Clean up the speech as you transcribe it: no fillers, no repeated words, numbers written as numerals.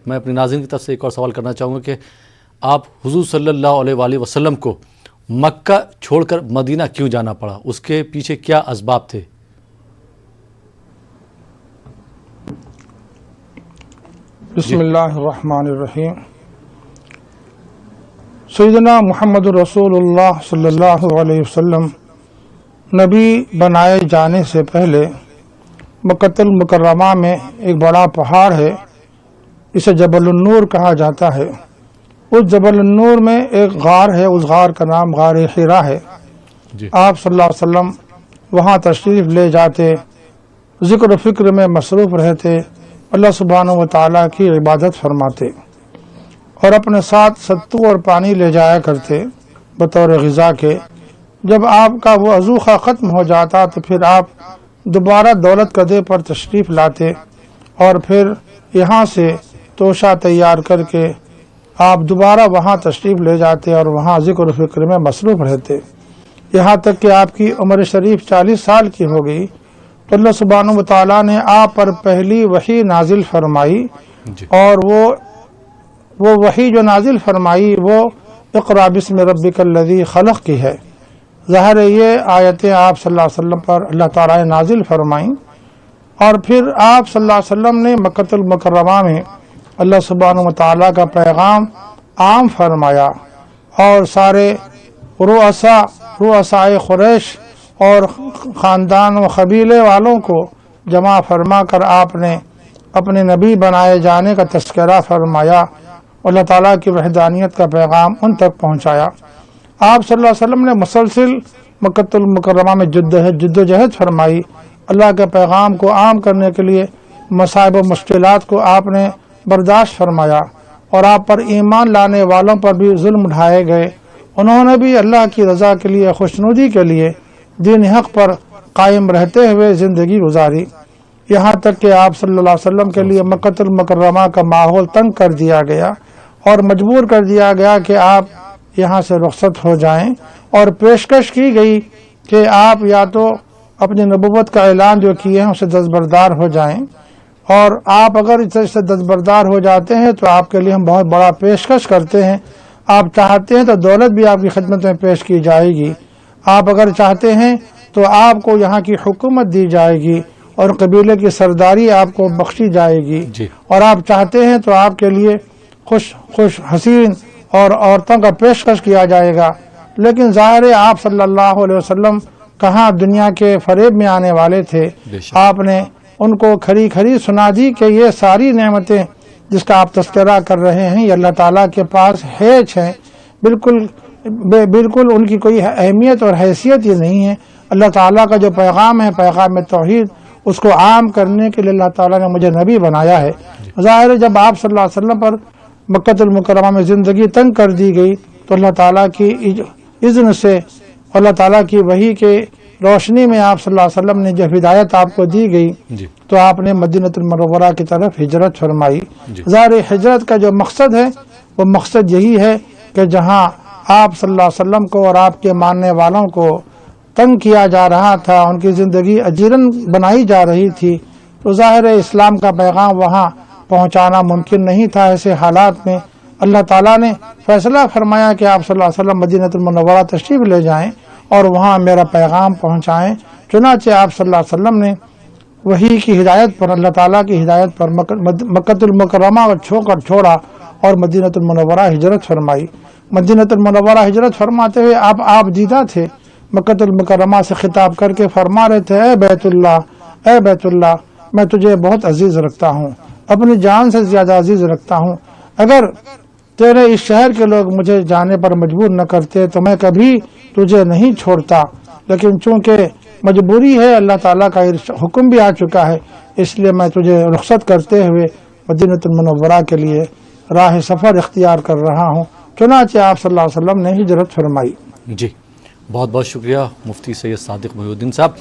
میں اپنے ناظرین کی طرف سے ایک اور سوال کرنا چاہوں گا کہ آپ حضور صلی اللہ علیہ وآلہ وسلم کو مکہ چھوڑ کر مدینہ کیوں جانا پڑا؟ اس کے پیچھے کیا اسباب تھے؟ بسم اللہ الرحمن الرحیم۔ سیدنا محمد رسول اللہ صلی اللہ علیہ وسلم نبی بنائے جانے سے پہلے مکہ المکرمہ میں ایک بڑا پہاڑ ہے، اسے جبل النور کہا جاتا ہے۔ اس جبل النور میں ایک غار ہے، اس غار کا نام غار حرا ہے۔ آپ صلی اللہ علیہ وسلم وہاں تشریف لے جاتے، ذکر و فکر میں مصروف رہتے، اللہ سبحانہ و تعالیٰ کی عبادت فرماتے اور اپنے ساتھ ستو اور پانی لے جایا کرتے بطور غذا کے۔ جب آپ کا وہ عزوخہ ختم ہو جاتا تو پھر آپ دوبارہ دولت قدے پر تشریف لاتے اور پھر یہاں سے توشہ تیار کر کے آپ دوبارہ وہاں تشریف لے جاتے اور وہاں ذکر و فکر میں مصروف رہتے، یہاں تک کہ آپ کی عمر شریف 40 سال کی ہو گئی تو اللہ سبحانہ و تعالیٰ نے آپ پر پہلی وحی نازل فرمائی، اور وہ وحی جو نازل فرمائی وہ اقرأ بسم ربک الذی خلق کی ہے۔ ظاہر ہے یہ آیتیں آپ صلی اللہ علیہ وسلم پر اللہ تعالیٰ نے نازل فرمائیں، اور پھر آپ صلی اللہ علیہ وسلم نے مکہ المکرمہ میں اللہ سبحانہ و تعالیٰ کا پیغام عام فرمایا، اور سارے رؤسائے قریش اور خاندان و قبیلے والوں کو جمع فرما کر آپ نے اپنے نبی بنائے جانے کا تذکرہ فرمایا، اللہ تعالیٰ کی وحدانیت کا پیغام ان تک پہنچایا۔ آپ صلی اللہ علیہ وسلم نے مسلسل مکہ المکرمہ میں جد و جہد فرمائی، اللہ کے پیغام کو عام کرنے کے لیے مصائب و مشکلات کو آپ نے برداشت فرمایا، اور آپ پر ایمان لانے والوں پر بھی ظلم اٹھائے گئے، انہوں نے بھی اللہ کی رضا کے لیے، خوشنودی کے لیے دین حق پر قائم رہتے ہوئے زندگی گزاری، یہاں تک کہ آپ صلی اللہ علیہ وسلم کے لیے مکہ المکرمہ کا ماحول تنگ کر دیا گیا اور مجبور کر دیا گیا کہ آپ یہاں سے رخصت ہو جائیں، اور پیشکش کی گئی کہ آپ یا تو اپنی نبوت کا اعلان جو کیے ہیں اسے دستبردار ہو جائیں، اور آپ اگر اسے دستبردار ہو جاتے ہیں تو آپ کے لیے ہم بہت بڑا پیشکش کرتے ہیں، آپ چاہتے ہیں تو دولت بھی آپ کی خدمت میں پیش کی جائے گی، آپ اگر چاہتے ہیں تو آپ کو یہاں کی حکومت دی جائے گی اور قبیلے کی سرداری آپ کو بخشی جائے گی، اور آپ چاہتے ہیں تو آپ کے لیے خوش حسین اور عورتوں کا پیشکش کیا جائے گا۔ لیکن ظاہر ہے آپ صلی اللہ علیہ وسلم کہاں دنیا کے فریب میں آنے والے تھے، آپ نے ان کو کھری کھری سنا دی کہ یہ ساری نعمتیں جس کا آپ تذکرہ کر رہے ہیں یہ اللہ تعالیٰ کے پاس ہیچ ہیں، بالکل ان کی کوئی اہمیت اور حیثیت یہ نہیں ہے۔ اللہ تعالیٰ کا جو پیغام ہے، پیغام توحید، اس کو عام کرنے کے لیے اللہ تعالیٰ نے مجھے نبی بنایا ہے۔ ظاہر ہے جب آپ صلی اللہ علیہ وسلم پر مکہ المکرمہ میں زندگی تنگ کر دی گئی تو اللہ تعالیٰ کی اذن سے، اللہ تعالیٰ کی وحی کے روشنی میں آپ صلی اللہ علیہ وسلم نے جب ہدایت آپ کو دی گئی تو آپ نے مدینہ المنورہ کی طرف ہجرت فرمائی۔ ظاہر ہجرت کا جو مقصد ہے وہ مقصد یہی ہے کہ جہاں آپ صلی اللہ علیہ وسلم کو اور آپ کے ماننے والوں کو تنگ کیا جا رہا تھا، ان کی زندگی اجیرن بنائی جا رہی تھی، تو ظاہر ہے اسلام کا پیغام وہاں پہنچانا ممکن نہیں تھا۔ ایسے حالات میں اللہ تعالیٰ نے فیصلہ فرمایا کہ آپ صلی اللہ علیہ وسلم مدینہ المنورہ تشریف لے جائیں اور وہاں میرا پیغام پہنچائیں۔ چنانچہ آپ صلی اللہ علیہ وسلم نے وحی کی ہدایت پر، اللہ تعالیٰ کی ہدایت پر مکہ المکرمہ کو چھوڑا اور مدینہ المنورہ ہجرت فرمائی۔ مدینہ المنورہ ہجرت فرماتے ہوئے آپ دیدہ تھے، مکہ المکرمہ سے خطاب کر کے فرما رہے تھے، اے بیت اللہ میں تجھے بہت عزیز رکھتا ہوں، اپنی جان سے زیادہ عزیز رکھتا ہوں، اگر تیرے اس شہر کے لوگ مجھے جانے پر مجبور نہ کرتے تو میں کبھی تجھے نہیں چھوڑتا، لیکن چونکہ مجبوری ہے، اللہ تعالیٰ کا حکم بھی آ چکا ہے، اس لیے میں تجھے رخصت کرتے ہوئے مدینہ المنورہ کے لیے راہ سفر اختیار کر رہا ہوں۔ چنانچہ آپ صلی اللہ علیہ وسلم نے ہجرت فرمائی۔ جی بہت بہت شکریہ مفتی سید صادق محی الدین صاحب۔